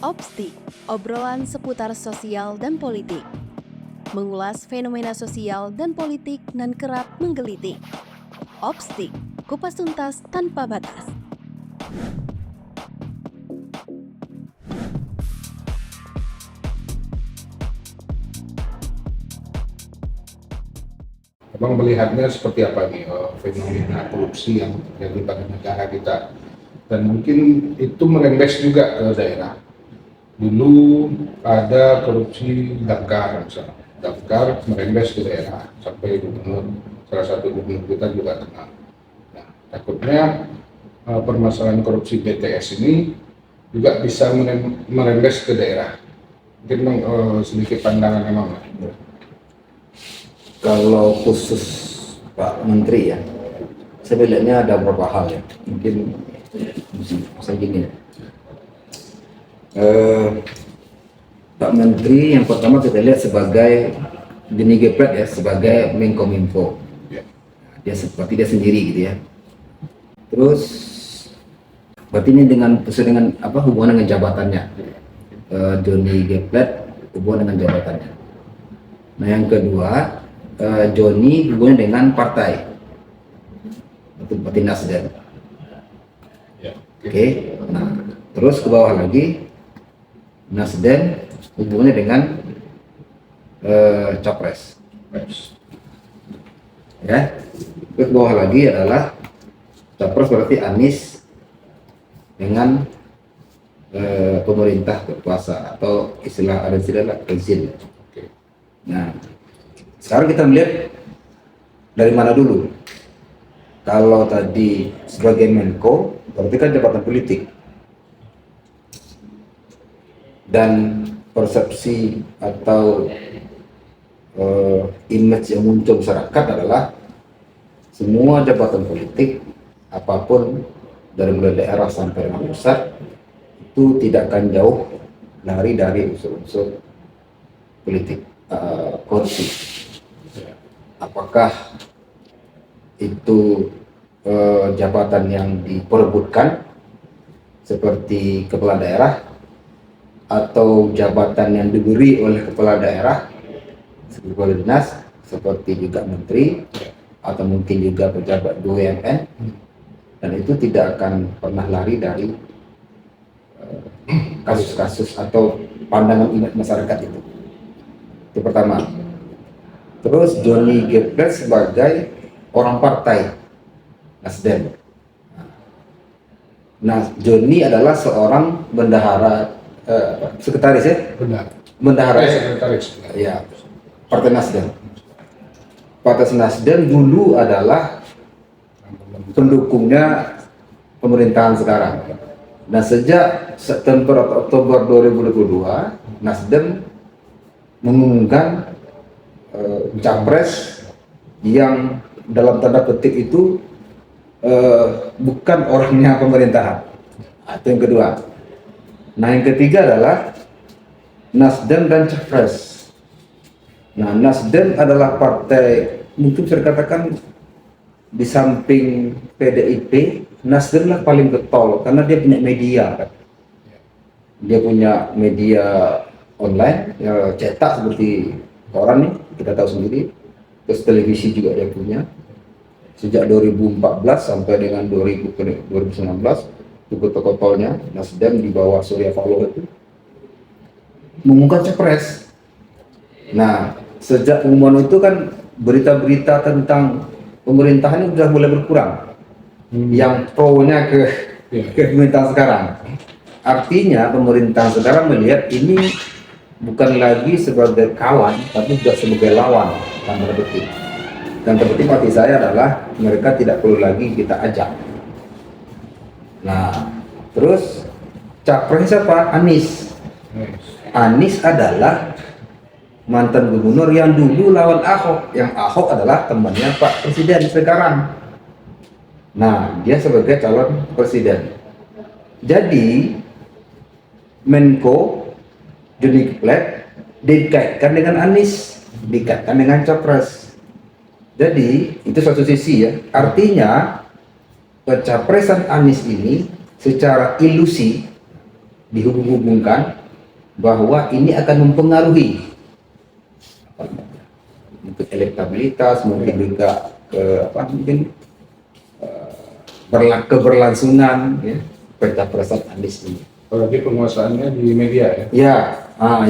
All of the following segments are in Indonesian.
Opstik, obrolan seputar sosial dan politik. Mengulas fenomena sosial dan politik nan kerap menggelitik. Opstik, kupas tuntas tanpa batas. Abang melihatnya seperti apa nih fenomena korupsi yang terjadi pada negara kita, dan mungkin itu merembes juga ke daerah. Dulu ada korupsi Damkar, misalnya Damkar merembes ke daerah sampai gubernur, salah satu gubernur kita juga kena. Nah, takutnya permasalahan korupsi BTS ini juga bisa merembes ke daerah. Mungkin sedikit pandangan emang. Kalau khusus Pak Menteri ya, saya lihatnya ada beberapa hal ya. Mungkin saya gini ya. Pak Menteri yang pertama kita lihat sebagai Johnny G. Plate ya, sebagai Menkominfo. Dia seperti dia sendiri gitu ya. Terus berarti ini sesuai dengan apa hubungan dengan jabatannya. Johnny G. Plate hubungan dengan jabatannya. Nah yang kedua, Johnny hubungannya dengan partai, itu partai Nasdem. Oke. Nah terus ke bawah lagi, Nasdem hubungannya dengan Capres. Ya. Terus ke bawah lagi adalah Capres berarti Anies dengan pemerintah berkuasa atau istilah rezim. Nah sekarang kita melihat dari mana dulu. Kalau tadi sebagai Menko berarti kan jabatan politik, dan persepsi atau image yang muncul masyarakat adalah semua jabatan politik apapun dari mulai daerah sampai pusat itu tidak akan jauh lari dari unsur-unsur politik korupsi. Apakah itu jabatan yang diperebutkan seperti kepala daerah, atau jabatan yang diberi oleh kepala daerah seperti kepala dinas, seperti juga menteri, atau mungkin juga pejabat BUMN, dan itu tidak akan pernah lari dari kasus-kasus atau pandangan masyarakat itu. Itu pertama. Terus Johnny G. Plate sebagai orang partai Nasdem. Nah, Johnny adalah seorang bendahara sekretaris ya? Bendahara Sekretaris. Ya, Partai Nasdem. Partai Nasdem dulu adalah pendukungnya pemerintahan sekarang. Nah, sejak September atau Oktober 2022, Nasdem mengumumkan Capres yang dalam tanda petik itu bukan orangnya pemerintahan. Itu yang kedua. Nah yang ketiga adalah Nasdem dan Capres. Nah Nasdem adalah partai, mungkin bisa dikatakan di samping PDIP, Nasdem lah paling getol karena dia punya media kan. Dia punya media online, ya, cetak seperti koran nih, kita tahu sendiri. Terus televisi juga dia punya. Sejak 2014 sampai dengan 2019 itu kotolnya Nasdem di bawah Surya Paloh itu mengumumkan Capres. Nah sejak pengumuman itu kan berita-berita tentang pemerintahan ini sudah mulai berkurang. Yang pro-nya ke pemerintahan sekarang. Artinya pemerintahan sekarang melihat ini bukan lagi sebagai kawan, tapi sudah sebagai lawan, tanda petik. Dan terpenting bagi saya adalah mereka tidak perlu lagi kita ajak. Nah, terus Capres siapa? Anies. Anies adalah mantan gubernur yang dulu lawan Ahok, yang Ahok adalah temannya Pak Presiden sekarang. Nah, dia sebagai calon presiden. Jadi Menko Johnny Plate dikaitkan dengan Anies, dikaitkan dengan Capres. Jadi itu satu sisi ya. Artinya pencapresan Anies ini secara ilusi dihubung-hubungkan bahwa ini akan mempengaruhi apa namanya, mungkin elektabilitas, mungkin juga keberlangsungan ya, pencapresan Anies ini. Apalagi penguasaannya di media ya. Ya,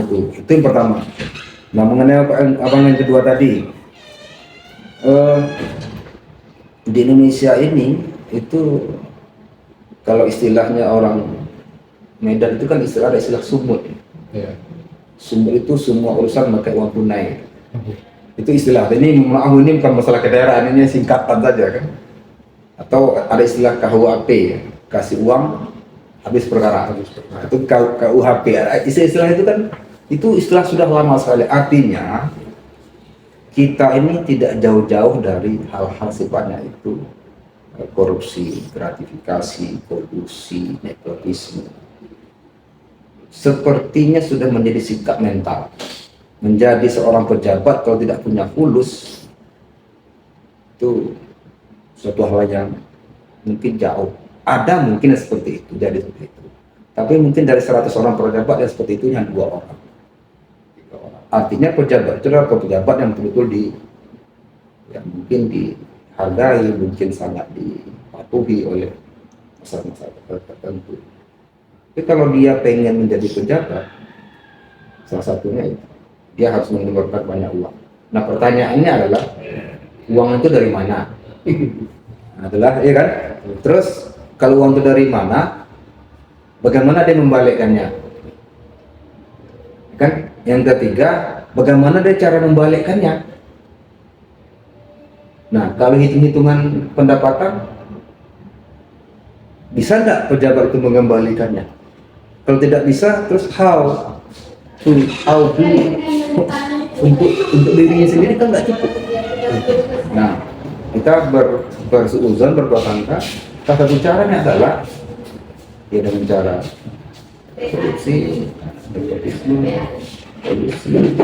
itu yang pertama. Nah, mengenai apa yang kedua tadi, di Indonesia ini itu kalau istilahnya orang Medan itu kan ada istilah sumut. Ya. Sumut itu semua urusan pakai uang tunai. Itu istilah. Ini maaf, ini bukan masalah kedaerahan, ini singkatan saja kan. Atau ada istilah KUHP, ya, kasih uang habis perkara. Itu KUHP. Istilah itu kan itu istilah sudah lama sekali. Artinya kita ini tidak jauh-jauh dari hal-hal sifatnya itu korupsi, gratifikasi, kolusi, nepotisme. Sepertinya sudah menjadi sikap mental. Menjadi seorang pejabat kalau tidak punya fulus itu suatu hal yang mungkin jauh. Ada mungkin seperti itu, jadi seperti itu. Tapi mungkin dari 100 orang pejabat yang seperti itu hanya 2 orang. 3 orang. Artinya pejabat itu adalah pejabat yang betul-betul mungkin dihargai, mungkin sangat dipatuhi oleh masyarakat tertentu. Tapi kalau dia pengen menjadi pejabat, salah satunya itu, dia harus mengeluarkan banyak uang. Nah, pertanyaannya adalah uang itu dari mana? Adalah, ya kan? Terus kalau uang itu dari mana? Bagaimana dia membalikkannya? Kan? Yang ketiga, bagaimana dia cara membalikkannya? Nah, kalau hitung-hitungan pendapatan, bisa nggak pejabat itu mengembalikannya? Kalau tidak bisa, terus how to untuk dirinya sendiri kan nggak cukup. Nah, kita bersuuzon, berprasangka, salah satu caranya adalah ya dengan cara korupsi, nepotisme, kolusi,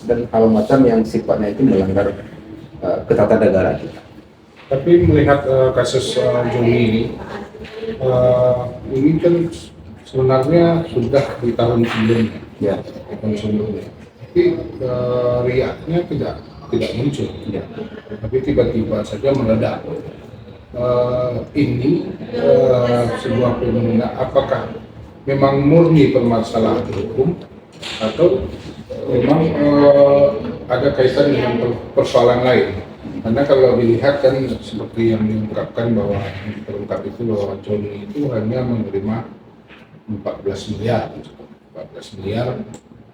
dan hal macam yang sifatnya itu melanggar ketatanegaraan kita. Tapi melihat kasus Joni ini kan sebenarnya sudah di tahun sebelumnya. Ya. Tahun sebelumnya. Tapi riaknya tidak muncul. Ya. Tapi tiba-tiba saja meledak. Ini sebuah fenomena, apakah memang murni permasalahan hukum atau memang ada kaitan dengan persoalan lain? Karena kalau dilihat kan seperti yang diungkapkan bahwa terungkap itu bahwa Joni itu hanya menerima 14 miliar.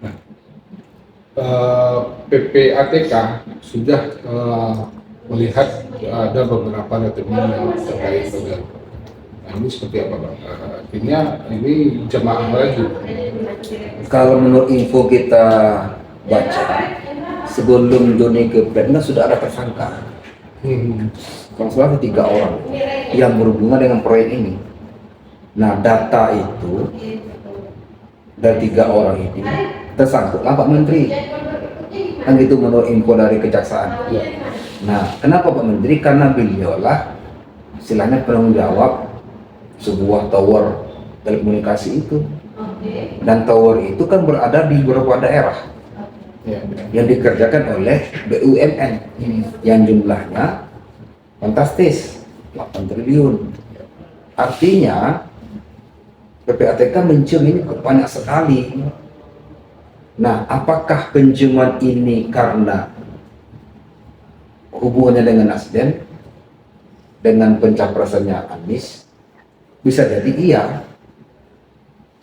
Nah, PPATK sudah melihat ada beberapa rekening yang terkait dengan ini seperti apa, Bang? Artinya ini jemaah lagi. Kalau menurut info kita baca, sebelum Joni ke Vietnam sudah ada tersangka. Kalau salah 3 orang yang berhubungan dengan proyek ini. Nah, data itu dari 3 orang ini tersangkutlah Pak Menteri. Kan gitu menurut info dari kejaksaan. Nah, kenapa Pak Menteri? Karena beliau lah istilahnya penanggung jawab sebuah tower telekomunikasi itu. Dan tower itu kan berada di beberapa daerah yang dikerjakan oleh BUMN yang jumlahnya fantastis, 8 triliun. Artinya PPATK mencium ini banyak sekali. Nah, apakah penciuman ini karena hubungannya dengan Nasdem, dengan pencapresannya Anies? Bisa jadi iya.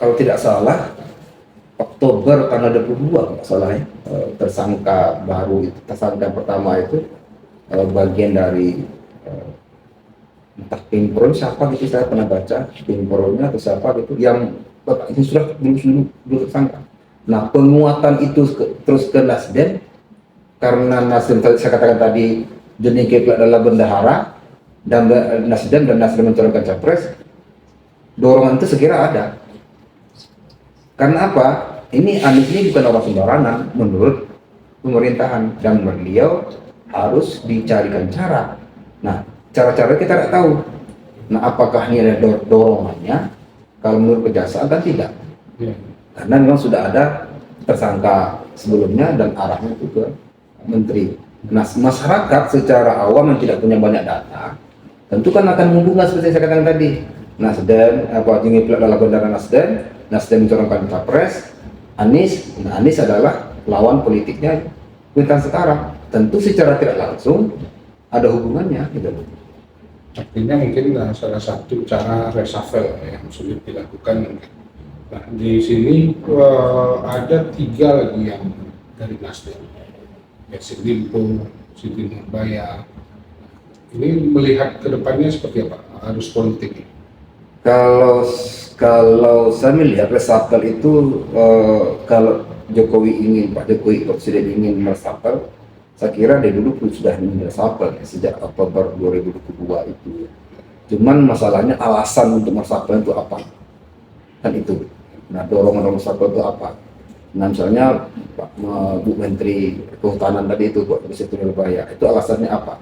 Kalau tidak salah, Oktober tanggal 22 kalau salah ya, tersangka baru itu, tersangka pertama itu bagian dari entah Pimpro siapa gitu, saya pernah baca Pimpronya atau siapa gitu yang bapak ini sudah dulu tersangka. Nah, penguatan itu terus ke Nasdem karena Nasdem saya katakan tadi Joni Kepler adalah bendahara dan Nasdem mencalonkan capres, dorongan itu sekira ada. Karena apa? Ini Anies ini bukan orang sembarangan menurut pemerintahan dan beliau harus dicarikan cara. Nah, cara-cara kita tidak tahu. Nah, apakah ini ada dorongannya? Kalau menurut kejaksaan kan tidak. Ya. Karena memang sudah ada tersangka sebelumnya dan arahnya itu ke menteri. Nah, masyarakat secara awam yang tidak punya banyak data tentu kan akan menghubungkan seperti yang saya katakan tadi. Nasdem, tinggi pula dalam kendaraan Nasdem mencalonkan capres, Anies. Nah, Anies adalah lawan politiknya pemerintahan sekarang. Tentu secara tidak langsung ada hubungannya gitu. Artinya mungkin salah satu cara reshuffle yang sulit dilakukan. Nah, di sini ada 3 lagi yang dari Nasdem, Yassin Limpo, Siti Nurbaya. Ini melihat ke depannya seperti apa arus politik? Kalau saya melihat reshuffle itu kalau Pak Jokowi Presiden ingin reshuffle, saya kira dari dulu pun sudah ingin reshuffle sejak Oktober 2022 itu. Cuman masalahnya alasan untuk reshuffle itu apa? Kan itu. Nah, dorongan reshuffle itu apa? Nah, misalnya Bu Menteri Kehutanan tadi itu, Bu Siti Nurbaya, itu alasannya apa?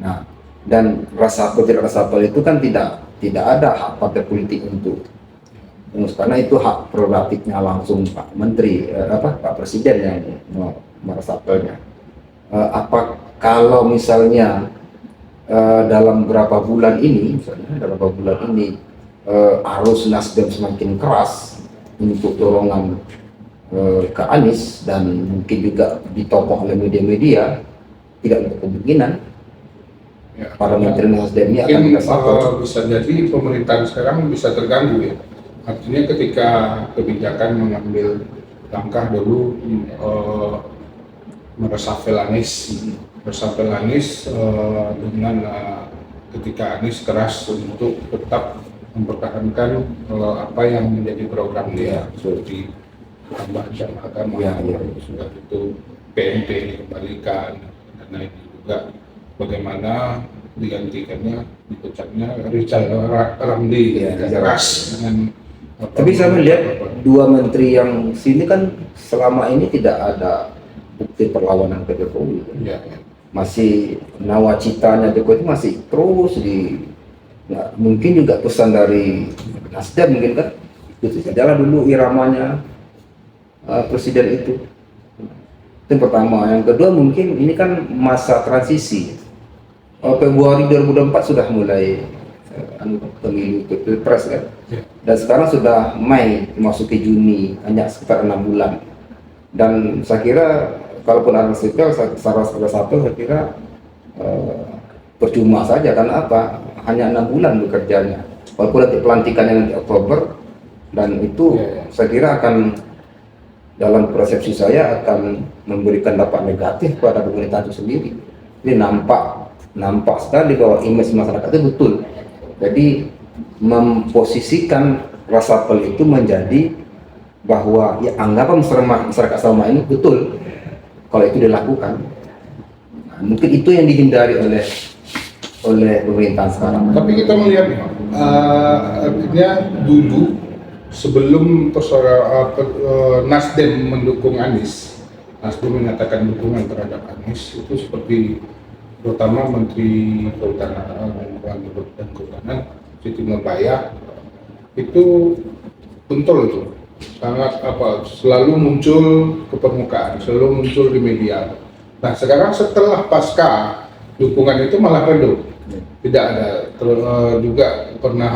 Nah, dan reshuffle tidak reshuffle itu kan tidak ada hak partai politik untuk karena itu hak prerogatifnya langsung Pak Menteri, Pak Presiden yang mereshuffle-nya. Apa kalau misalnya dalam beberapa bulan ini, arus Nasdem semakin keras untuk dorongan ke Anies dan mungkin juga ditopang oleh media-media, tidak untuk kemungkinan para menteri Nasdem ini akan reshuffle. Bisa jadi pemerintahan sekarang bisa terganggu ya. Artinya ketika kebijakan mengambil langkah dulu mereshuffle Anies dengan ketika Anies keras untuk tetap mempertahankan apa yang menjadi program dia seperti tambah jam agama, sudah itu PNP dikembalikan dan lain juga bagaimana digantikannya dipecatnya Rizal Ramli keras dengan tapi saya melihat 2 menteri yang sini kan selama ini tidak ada bukti perlawanan ke Jokowi. Masih nawacitanya Jokowi itu masih terus mungkin juga pesan dari Nasdem mungkin kan itu sajalah dulu iramanya presiden itu. Itu yang pertama. Yang kedua mungkin ini kan masa transisi. Februari 2024 sudah mulai pemilu pilpres kan. Dan sekarang sudah Mei memasuki Juni, hanya sekitar 6 bulan. Dan saya kira kalaupun ada reshuffle, saya kira percuma saja. Karena apa? Hanya 6 bulan bekerjanya. Walaupun nanti pelantikannya nanti Oktober, dan itu saya kira akan dalam persepsi saya akan memberikan dampak negatif pada pemerintahan itu sendiri. Ini nampak sekali bahwa image masyarakat itu betul. Jadi memposisikan reshuffle itu menjadi bahwa ya anggapan masyarakat selama ini betul kalau itu dilakukan. Nah, mungkin itu yang dihindari oleh pemerintahan sekarang. Tapi kita melihat artinya dulu sebelum Nasdem mendukung Anies, Nasdem menyatakan dukungan terhadap Anies itu seperti terutama Menteri Kehutanan Siti Nurbaya itu betul itu sangat selalu muncul ke permukaan, selalu muncul di media. Nah sekarang setelah pasca dukungan itu malah redup, tidak ada juga pernah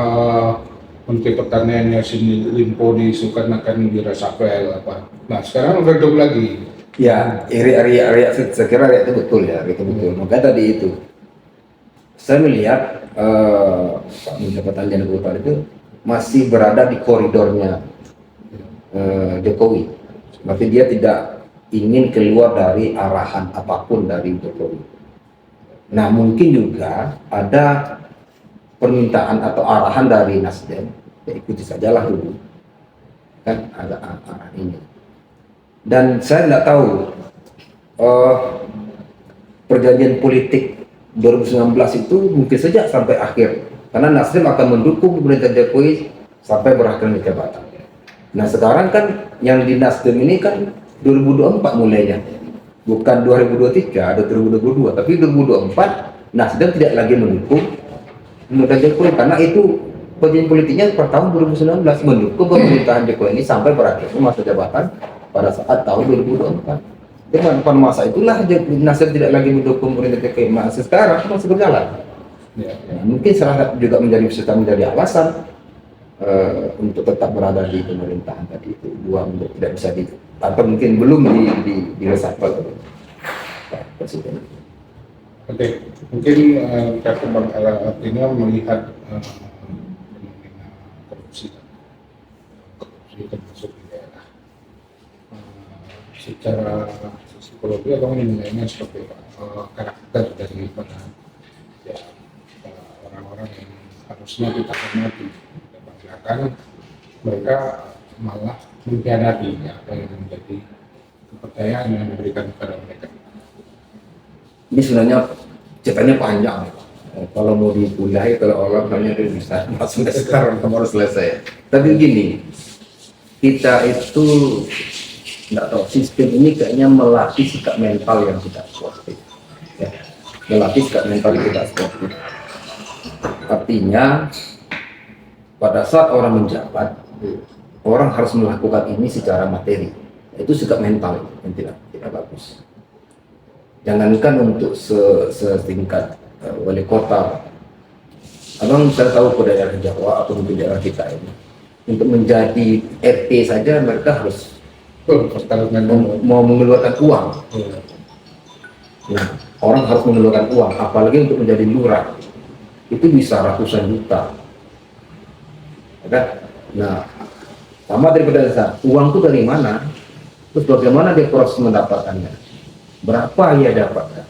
Menteri Pertanian Yassin Limpo disukan akan direshuffle apa. Nah sekarang redup lagi. Ya, saya kira itu betul ya, itu betul. Maka tadi itu saya melihat Pak Menteri Pertanian itu masih berada di koridornya Jokowi. Berarti dia tidak ingin keluar dari arahan apapun dari Jokowi. Nah, mungkin juga ada permintaan atau arahan dari Nasdem, ya ikuti sajalah dulu. Kan ada arah ini. Dan saya tidak tahu perjanjian politik 2019 itu mungkin saja sampai akhir, karena Nasdem akan mendukung pemerintah Jokowi sampai berakhirnya jabatan. Nah sekarang kan yang di Nasdem ini kan 2024 mulainya, bukan 2023 atau 2022, tapi 2024 Nasdem tidak lagi mendukung pemerintah Jokowi karena itu bagian politiknya per tahun 2019 mendukung pemerintahan Jokowi ini sampai berakhirnya masa jabatan pada saat tahun 2024. Dengan pada masa itulah Nasdem tidak lagi mendukung pemerintah Jokowi. Masa sekarang masih berjalan. Nah, mungkin salah satu juga menjadi alasan untuk tetap berada di pemerintahan tadi itu. Dua tidak bisa atau mungkin belum di reshuffle oleh Pak Presiden. Oke, mungkin Kak Bang artinya melihat fenomena korupsi termasuk di daerah. Secara psikologi atau menilainya seperti apa? Karakter daripada ya, orang-orang yang harusnya kita hormati, bahkan mereka malah mengkhianati apa yang menjadi kepercayaan yang diberikan kepada mereka. Ini sebenarnya ceritanya panjang. Kalau mau dipulai, kalau orang hanya bisa langsung sekarang kamu harus selesai. Tapi gini, kita itu nggak tahu sistem ini kayaknya melatih sikap mental yang tidak sportif. Ya. Melatih sikap mental yang tidak sportif. Artinya pada saat orang menjabat, orang harus melakukan ini secara materi. Itu sikap mental yang tidak bagus. Jangankan untuk setingkat wali kota, abang saya tahu ke daerah Jawa atau mungkin daerah kita ini, untuk menjadi RT saja mereka harus mau mengeluarkan uang. Nah, orang harus mengeluarkan uang, apalagi untuk menjadi lurah itu bisa ratusan juta. Kan? Nah, sama daripada desa, uang itu dari mana? Terus bagaimana dia proses mendapatkannya? Berapa ia dapatkan?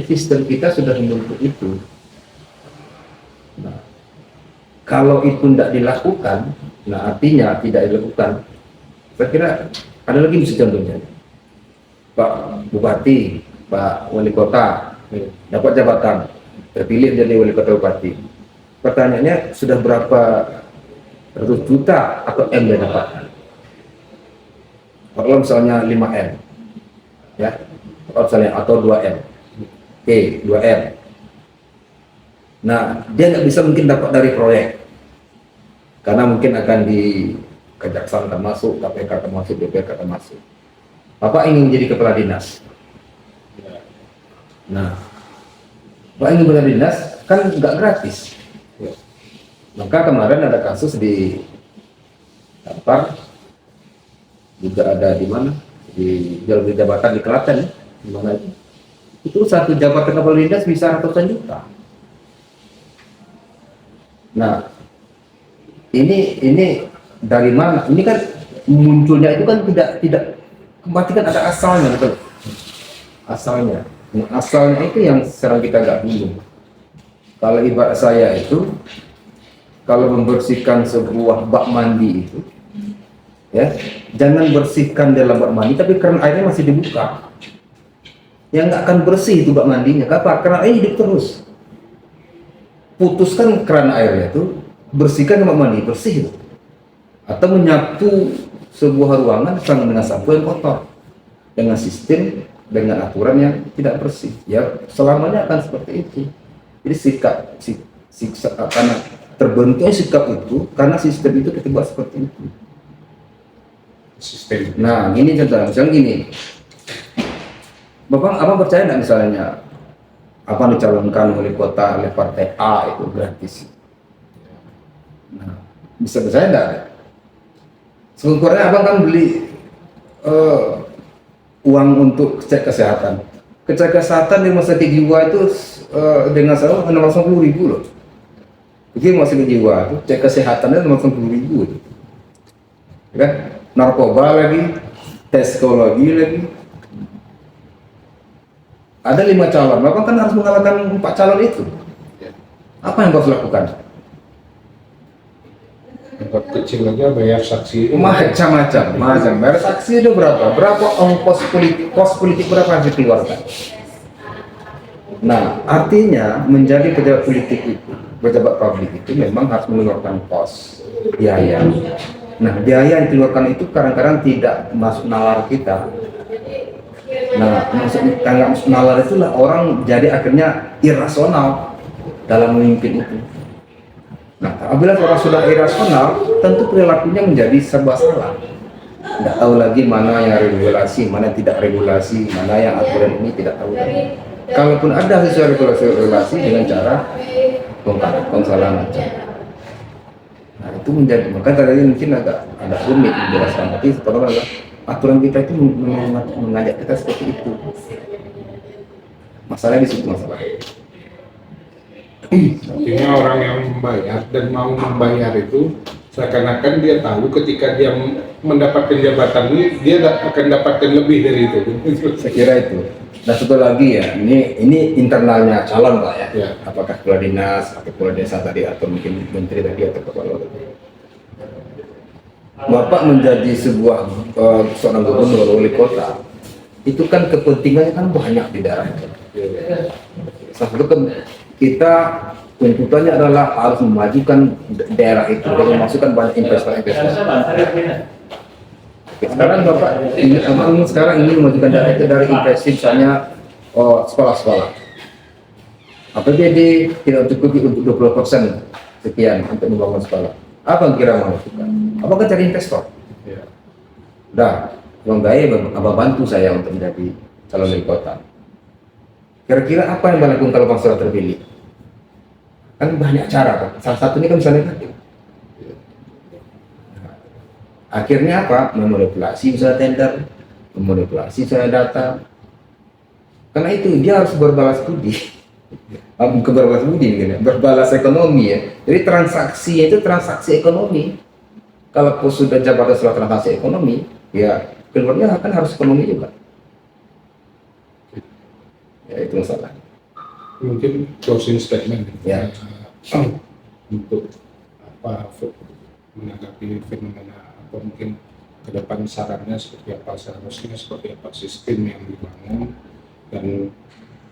Sistem kita sudah membentuk itu. Nah, kalau itu tidak dilakukan, nah artinya tidak dilakukan. Saya kira ada lagi bisa contohnya. Pak Bupati, Pak Wali Kota dapat jabatan, terpilih jadi Wali Kota Bupati. Pertanyaannya sudah berapa ratus juta atau M dia dapatkan? Kalau misalnya 5M, ya. Misalnya atau 2M, oke 2M. Nah dia nggak bisa mungkin dapat dari proyek karena mungkin akan di kejaksaan akan masuk, KPK akan masuk, DPR akan masuk. Bapak ingin jadi kepala dinas. Nah Bapak ingin kepala dinas kan nggak gratis. Maka kemarin ada kasus di Tampar, juga ada di mana di jual jabatan di Klaten. Gimana itu satu jabatan kepala dinas bisa ratusan juta. Nah ini dari mana? Ini kan munculnya itu kan tidak berarti kan ada asalnya, betul? Asalnya. Nah, asalnya itu yang sekarang kita nggak bingung. Kalau ibarat saya itu kalau membersihkan sebuah bak mandi itu, ya jangan bersihkan dalam bak mandi tapi keran airnya masih dibuka. Yang nggak akan bersih itu bak mandinya, apa? Keran air hidup terus. Putuskan keran airnya itu, bersihkan bak mandi bersih itu. Atau menyapu sebuah ruangan sama dengan sapu yang kotor dengan sistem dengan aturan yang tidak bersih. Ya selamanya akan seperti itu. Jadi sikap karena terbentuknya sikap itu karena sistem itu kita buat seperti itu. Sistem. Nah, gini contoh, misalnya gini, Bapak, abang percaya nggak misalnya apa dicalonkan oleh kota oleh partai A itu gratis? Nah, bisa percaya nggak? Sekurang-kurangnya abang kan beli uang untuk cek kesehatan. Cek kesehatan di rumah sakit jiwa itu dengan saya 680.000 loh. Jadi rumah sakit jiwa itu cek kesehatannya 680.000. Kan? Narkoba lagi, tes psikologi lagi. Ada 5 calon, Bapak kan harus mengalahkan 4 calon itu. Apa yang harus lakukan? Tempat kecil aja bayar saksi. Macam-macam. Bayar saksi itu berapa? Berapa ongkos politik, kos politik berapa yang dikeluarkan? Nah, artinya menjadi pejabat politik itu, pejabat publik itu memang harus mengeluarkan kos, biaya. Nah, biaya yang dikeluarkan itu kadang-kadang tidak masuk nalar kita. Nah, maksudnya nggak masuk nalar itulah orang jadi akhirnya irasional dalam memimpin itu. Nah, apabila orang sudah irasional, tentu perilakunya menjadi serba salah. Tidak tahu lagi mana yang regulasi, mana tidak regulasi, mana yang aturan ini tidak tahu lagi. Kalaupun ada sesuai regulasi dengan cara bongkar salah macam. Nah, itu menjadi, maka tadi mungkin agak rumit menjelaskan, tapi sebenarnya aturan kita itu mengajak kita seperti itu. Masalahnya di situ masalah. Artinya orang yang membayar dan mau membayar itu seakan-akan dia tahu ketika dia mendapatkan jabatan ini dia akan dapatkan lebih dari itu. Saya kira itu. Nah, satu lagi ya, ini internalnya calon Pak ya. Ya. Apakah kepala dinas atau kepala desa tadi atau mungkin menteri tadi atau kepala Bapak menjadi sebuah seorang gubernur wali kota, itu kan kepentingannya kan banyak di daerah itu. Salah satu kan kita tuntutannya adalah harus memajukan daerah itu dan memasukkan banyak investor-investor. Sekarang Bapak sekarang ingin memajukan daerah itu dari investasi misalnya sekolah-sekolah. APBD tidak cukup untuk 20% sekian untuk membangun sekolah. Apa yang kira mau lakukan? Apakah cari investor? Ya. Udah, Bang Gaye, Abang bantu saya untuk menjadi calon wali kota. Kira-kira apa yang dilakukan kalau Bang sudah terpilih? Kan banyak cara, Pak. Salah satunya kan bisa negatif. Akhirnya apa? Memanipulasi misalnya tender, memanipulasi misalnya data. Karena itu dia harus berbalas budi. Bukan berbalas budi, berbalas ekonomi ya. Jadi transaksi itu transaksi ekonomi. Kalau sudah jabatan setelah transaksi ekonomi, ya keluarnya kan harus ekonomi juga. Ya itu masalah. Mungkin closing statement Ya. Untuk apa menanggapi fenomena atau mungkin ke depan sarannya seperti apa, seharusnya seperti apa sistem yang dibangun dan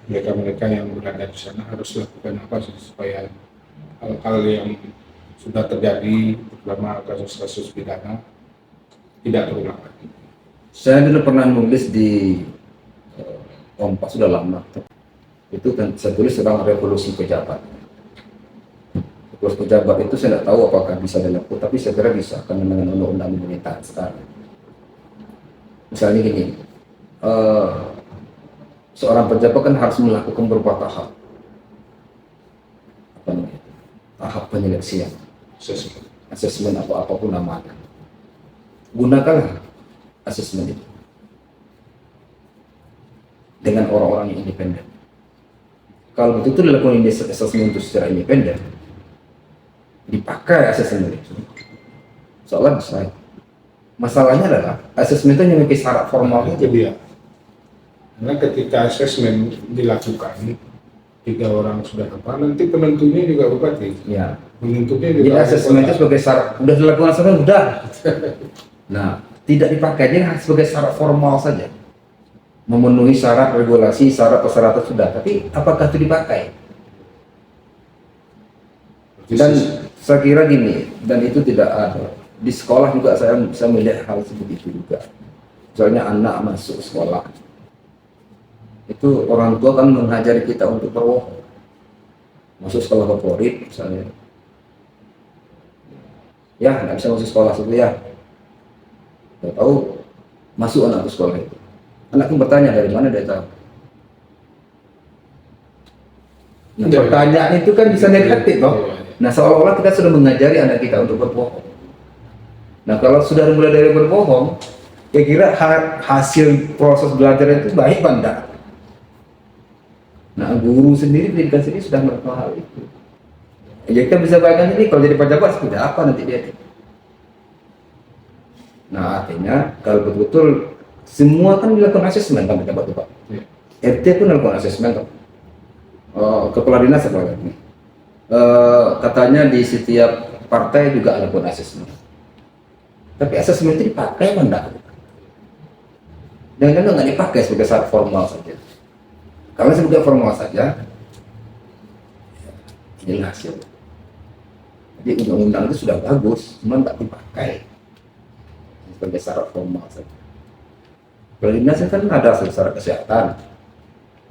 mereka-mereka yang berada di sana harus lakukan apa sih supaya hal-hal yang sudah terjadi terutama kasus-kasus pidana tidak terulang lagi. Saya dulu pernah nulis di Kompas sudah lama. Itu kan saya tulis tentang revolusi pejabat. Revolusi pejabat itu saya tidak tahu apakah bisa dilakukan, tapi saya kira bisa karena dengan undang-undang pemerintahan sekarang. Misalnya gini, seorang pejabat kan harus melakukan beberapa tahap. Apa namanya? Tahap penyeleksian, asesmen atau apapun namanya. Gunakanlah asesmen itu dengan orang-orang yang independen. Kalau betul-betul dilakukan asesmen itu secara independen, dipakai asesmen itu, soalnya bisa. Masalahnya adalah asesmen itu memiliki syarat formal itu dia. Karena ketika asesmen dilakukan 3 orang sudah apa, nanti penentunya juga bupati. Ya. Penentunya Jadi juga asesmen itu sebagai syarat, udah dilakukan asesmen udah. Nah, tidak dipakai dia sebagai syarat formal saja. Memenuhi syarat regulasi, syarat persyaratan sudah, tapi apakah itu dipakai? Dan saya kira gini, dan itu tidak ada di sekolah juga saya melihat hal seperti itu juga. Misalnya anak masuk sekolah, itu orang tua kan mengajari kita untuk berbohong. Masuk sekolah favorit misalnya, ya nggak bisa masuk sekolah situ ya. Nggak tahu masuk anak ke sekolah itu. Anakku bertanya dari mana dia tahu. Nah, pertanyaan itu kan bisa negatif, toh. Nah, seolah-olah kita sudah mengajari anak kita untuk berbohong. Nah, kalau sudah mulai dari berbohong, kira-kira hasil proses belajar itu baik apa enggak? Nah, guru sendiri, pendidikan sendiri sudah melakukan hal itu. Ya, kita bisa bayangkan ini kalau jadi pejabat seperti apa nanti dia. Nah, artinya kalau betul-betul semua kan dilakukan asesmen kan pejabat itu Pak. RT pun dilakukan asesmen kan. Kepala dinas apa lagi? Katanya di setiap partai juga dilakukan asesmen. Tapi asesmen itu dipakai apa enggak? Jangan-jangan nggak dipakai sebagai syarat formal saja. Kalau sebagai formal saja, inilah hasil. Jadi undang-undang itu sudah bagus, cuma nggak dipakai sebagai syarat formal saja. Kalau dinas kan ada syarat kesehatan,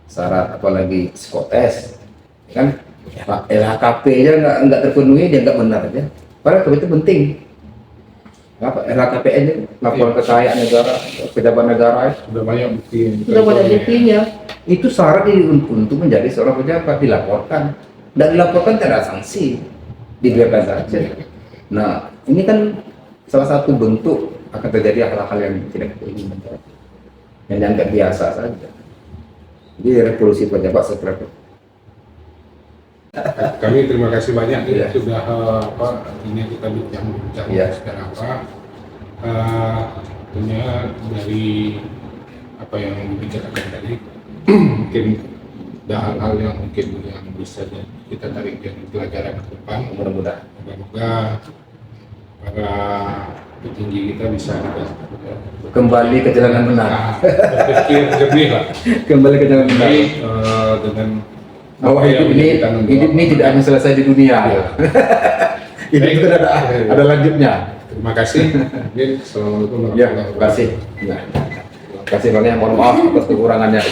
syarat apalagi psikotes, kan LHKP-nya nggak terpenuhi, dia nggak benar aja. Padahal itu penting. Apa LHKPN itu laporan kekayaan negara, pejabat negara itu Sudah banyak bukti yang sudah banyak ditonton ya. buktinya. Itu syarat untuk menjadi seorang pejabat, dilaporkan. Dan dilaporkan tidak ada sanksi, dibiarkan saja. Nah, ini kan salah satu bentuk akan terjadi hal-hal yang tidak kita inginkan, yang dianggap biasa saja. Jadi revolusi pejabat seperti itu. Kami terima kasih banyak Iya. sudah ini kita bincang Iya. sekarang tentunya dari apa yang dibicarakan tadi mungkin ada hal-hal yang mungkin yang bisa kita tarik dari pelajaran ke depan. Mudah-mudahan. Moga-moga para petinggi kita bisa Kembali ke jalan yang benar. berpikir jernih lah. Kembali ke jalan yang benar. Jadi dengan Bahwa apa yang hidup ini tidak hanya selesai di dunia. Iya. Hidup itu ada lanjutnya. Terima kasih. Assalamualaikum Ya, warahmatullahi terima kasih. Ya. Terima kasih banyak. Mohon maaf atas kekurangannya.